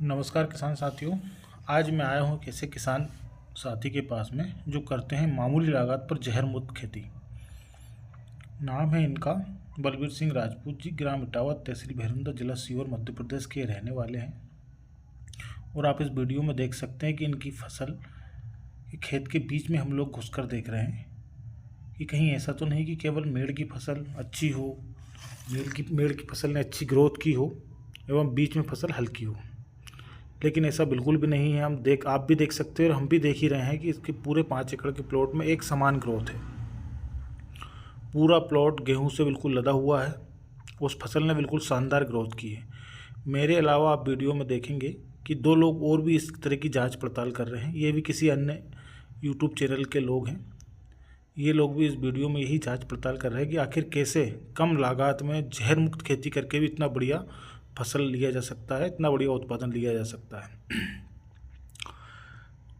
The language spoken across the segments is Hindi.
नमस्कार किसान साथियों। आज मैं आया हूँ एक ऐसे किसान साथी के पास में जो करते हैं मामूली लागत पर जहर मुक्त खेती। नाम है इनका बलबीर सिंह राजपूत जी। ग्राम इटावा, तहसील भैरुंदा, जिला सीहोर, मध्य प्रदेश के रहने वाले हैं। और आप इस वीडियो में देख सकते हैं कि इनकी फसल के खेत के बीच में हम लोग घुसकर देख रहे हैं कि कहीं ऐसा तो नहीं कि केवल मेड़ की फसल अच्छी हो, मेड़ की फसल ने अच्छी ग्रोथ की हो एवं बीच में फसल हल्की हो, लेकिन ऐसा बिल्कुल भी नहीं है। आप भी देख सकते हैं और हम भी देख ही रहे हैं कि इसके पूरे 5 एकड़ के प्लॉट में एक समान ग्रोथ है। पूरा प्लॉट गेहूं से बिल्कुल लदा हुआ है। उस फसल ने बिल्कुल शानदार ग्रोथ की है। मेरे अलावा आप वीडियो में देखेंगे कि 2 लोग और भी इस तरह की जांच पड़ताल कर रहे हैं। ये भी किसी अन्य यूट्यूब चैनल के लोग हैं। ये लोग भी इस वीडियो में यही जांच पड़ताल कर रहे हैं कि आखिर कैसे कम लागत में जहर मुक्त खेती करके भी इतना बढ़िया फसल लिया जा सकता है, इतना बढ़िया उत्पादन लिया जा सकता है।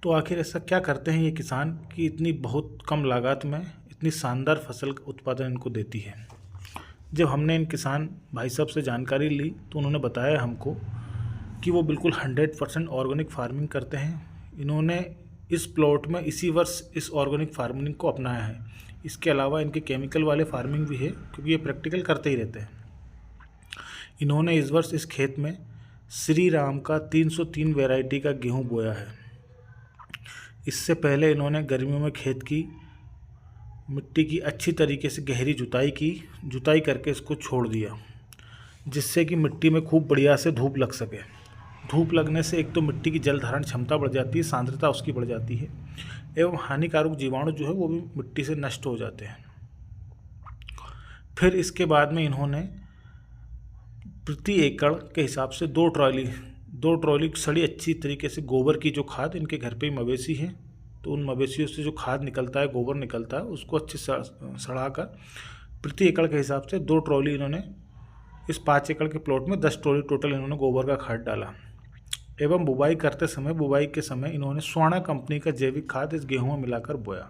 तो आखिर ऐसा क्या करते हैं ये किसान कि इतनी बहुत कम लागत में इतनी शानदार फसल का उत्पादन इनको देती है। जब हमने इन किसान भाई साहब से जानकारी ली तो उन्होंने बताया हमको कि वो बिल्कुल 100% ऑर्गेनिक फार्मिंग करते हैं। इन्होंने इस प्लॉट में इसी वर्ष इस ऑर्गेनिक फार्मिंग को अपनाया है। इसके अलावा इनके केमिकल वाले फार्मिंग भी है, क्योंकि ये प्रैक्टिकल करते ही रहते हैं। इन्होंने इस वर्ष इस खेत में श्री राम का 303 वैरायटी का गेहूं बोया है। इससे पहले इन्होंने गर्मियों में खेत की मिट्टी की अच्छी तरीके से गहरी जुताई करके इसको छोड़ दिया, जिससे कि मिट्टी में खूब बढ़िया से धूप लग सके। धूप लगने से एक तो मिट्टी की जल धारण क्षमता बढ़ जाती है, सांद्रता उसकी बढ़ जाती है, एवं हानिकारक जीवाणु जो है वो भी मिट्टी से नष्ट हो जाते हैं। फिर इसके बाद में इन्होंने प्रति एकड़ के हिसाब से 2 ट्रॉली सड़ी अच्छी तरीके से गोबर की, जो खाद इनके घर पे ही मवेशी हैं तो उन मवेशियों से जो खाद निकलता है, गोबर निकलता है, उसको अच्छे से सड़ा कर प्रति एकड़ के हिसाब से 2 ट्रॉली इन्होंने इस 5 एकड़ के प्लॉट में 10 ट्रॉली टोटल इन्होंने गोबर का खाद डाला। एवं बुवाई के समय इन्होंने स्वर्ण कंपनी का जैविक खाद इस गेहूँ में मिलाकर बोया।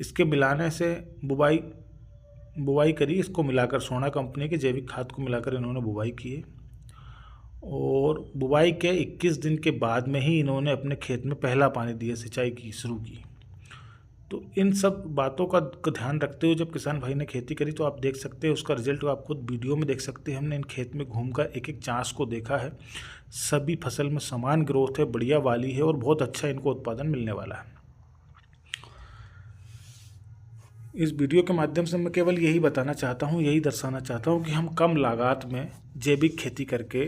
इसके मिलाने से बुवाई करी, इसको मिलाकर स्वर्ण कंपनी के जैविक खाद को मिलाकर इन्होंने बुवाई की है। और बुवाई के 21 दिन के बाद में ही इन्होंने अपने खेत में पहला पानी दिया, सिंचाई की शुरू की। तो इन सब बातों का ध्यान रखते हुए जब किसान भाई ने खेती करी तो आप देख सकते हैं उसका रिजल्ट आप खुद वीडियो में देख सकते हैं। हमने इन खेत में घूमकर एक एक चांस को देखा है। सभी फसल में समान ग्रोथ है, बढ़िया वाली है और बहुत अच्छा इनको उत्पादन मिलने वाला है। इस वीडियो के माध्यम से मैं केवल यही बताना चाहता हूँ, यही दर्शाना चाहता हूँ कि हम कम लागत में जैविक खेती करके,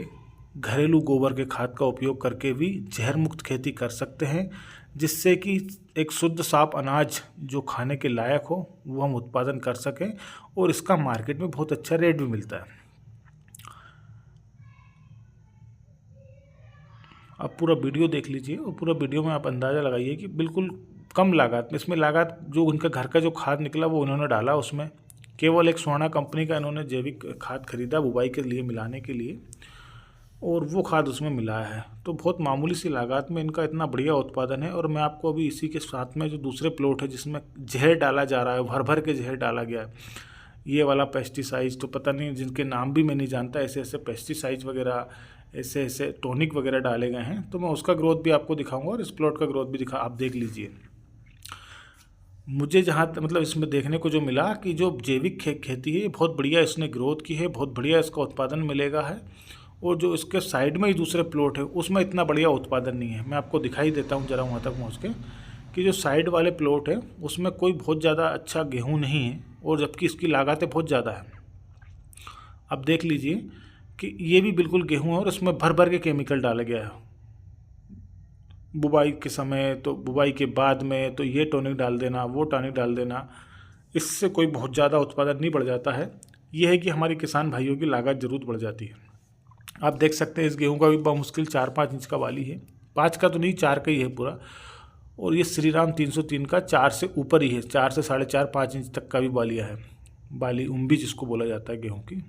घरेलू गोबर के खाद का उपयोग करके भी जहर मुक्त खेती कर सकते हैं, जिससे कि एक शुद्ध साफ अनाज जो खाने के लायक हो वो हम उत्पादन कर सकें और इसका मार्केट में बहुत अच्छा रेट भी मिलता है। आप पूरा वीडियो देख लीजिए और पूरा वीडियो में आप अंदाज़ा लगाइए कि बिल्कुल कम लागत में, इसमें लागत जो उनका घर का जो खाद निकला वो उन्होंने डाला, उसमें केवल एक स्वर्ण कंपनी का इन्होंने जैविक खाद खरीदा बुवाई के लिए मिलाने के लिए, और वो खाद उसमें मिलाया है। तो बहुत मामूली सी लागत में इनका इतना बढ़िया उत्पादन है। और मैं आपको अभी इसी के साथ में जो दूसरे प्लॉट है जिसमें जहर डाला जा रहा है, भर भर के जहर डाला गया है, ये वाला पेस्टिसाइड्स तो पता नहीं, जिनके नाम भी मैं नहीं जानता, ऐसे ऐसे पेस्टिसाइड्स वगैरह, ऐसे ऐसे टॉनिक वगैरह डाले गए हैं। तो मैं उसका ग्रोथ भी आपको दिखाऊंगा और इस प्लॉट का ग्रोथ भी आप देख लीजिए। मुझे जहाँ मतलब इसमें देखने को जो मिला कि जो जैविक खेती है ये बहुत बढ़िया इसने ग्रोथ की है, बहुत बढ़िया इसका उत्पादन मिलेगा है। और जो इसके साइड में ही दूसरे प्लॉट है उसमें इतना बढ़िया उत्पादन नहीं है। मैं आपको दिखाई देता हूँ ज़रा वहाँ तक पहुँच के कि जो साइड वाले प्लॉट है उसमें कोई बहुत ज़्यादा अच्छा गेहूँ नहीं है, और जबकि इसकी लागतें बहुत ज़्यादा है। अब देख लीजिए कि ये भी बिल्कुल गेहूँ है और इसमें भर भर के केमिकल डाला गया है। बुवाई के समय तो बुवाई के बाद में तो ये टॉनिक डाल देना, वो टॉनिक डाल देना, इससे कोई बहुत ज़्यादा उत्पादन नहीं बढ़ जाता है। ये है कि हमारे किसान भाइयों की लागत ज़रूर बढ़ जाती है। आप देख सकते हैं इस गेहूं का भी मुश्किल 4-5 इंच का बाली है, 5 का तो नहीं 4 का ही है पूरा। और ये श्री राम 303 का 4 से ऊपर ही है, 4 से 4.5-5 इंच तक का भी बालिया है, बाली उम्बी जिसको बोला जाता है गेहूं की।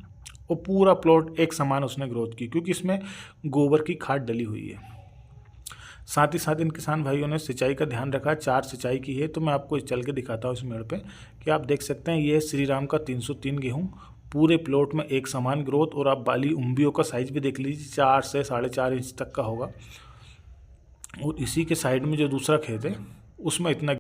और पूरा प्लॉट एक समान उसने ग्रोथ की, क्योंकि इसमें गोबर की खाद डली हुई है। साथ ही साथ इन किसान भाइयों ने सिंचाई का ध्यान रखा, 4 सिंचाई की है। तो मैं आपको चल के दिखाता हूँ इस मेड़ पे कि आप देख सकते हैं ये श्री राम का 303 गेहूँ पूरे प्लॉट में एक समान ग्रोथ, और आप बाली उम्बियों का साइज भी देख लीजिए, 4 से 4.5 इंच तक का होगा। और इसी के साइड में जो दूसरा खेत है उसमें इतना